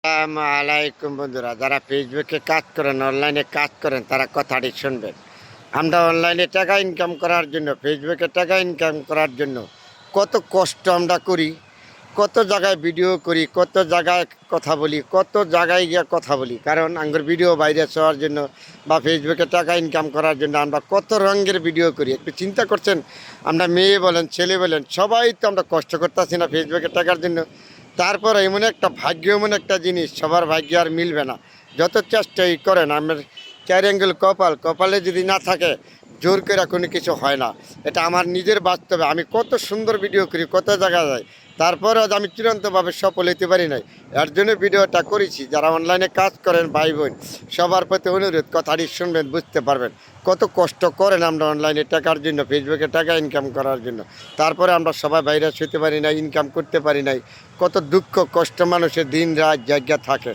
আসসালামু আলাইকুম বন্ধুরা, যারা ফেসবুকে কাজ করেন, অনলাইনে কাজ করেন, তারা কথাটি শুনবেন। আমরা অনলাইনে টাকা ইনকাম করার জন্য, ফেসবুকে টাকা ইনকাম করার জন্য কত কষ্ট আমরা করি, কত জায়গায় ভিডিও করি, কত জায়গায় কথা বলি, কত জায়গায় গিয়ে কথা বলি। কারণ আঙ্গুর ভিডিও বাইরে হওয়ার জন্য বা ফেসবুকে টাকা ইনকাম করার জন্য আমরা কত রঙের ভিডিও করি। একটু চিন্তা করছেন? আমরা মেয়ে বলেন, ছেলে বলেন, সবাই তো আমরা কষ্ট করতেছি না ফেসবুকে টাকার জন্য। তারপর এমন একটা ভাগ্য, এমন একটা জিনিস, সবার ভাগ্য আর মিলবে না। যত চেষ্টাই করেন, আমার চার অ্যাঙ্গেল কপালে যদি না থাকে, জোর করে কোনো কিছু হয় না। এটা আমার নিজের বাস্তবে। আমি কত সুন্দর ভিডিও করি, কত জায়গায় যাই, তারপরে আজ আমি চূড়ান্তভাবে সফল হতে পারি নাই। এর জন্য ভিডিওটা করেছি। যারা অনলাইনে কাজ করেন ভাই বোন, সবার প্রতি অনুরোধ, কথাটি শুনবেন, বুঝতে পারবেন কত কষ্ট করেন আমরা অনলাইনে টাকার জন্য, ফেসবুকে টাকা ইনকাম করার জন্য। তারপরে আমরা সবাই বাইরে শুতে পারি না, ইনকাম করতে পারি নাই। কত দুঃখ কষ্ট মানুষের দিন রাত জায়গা থাকে।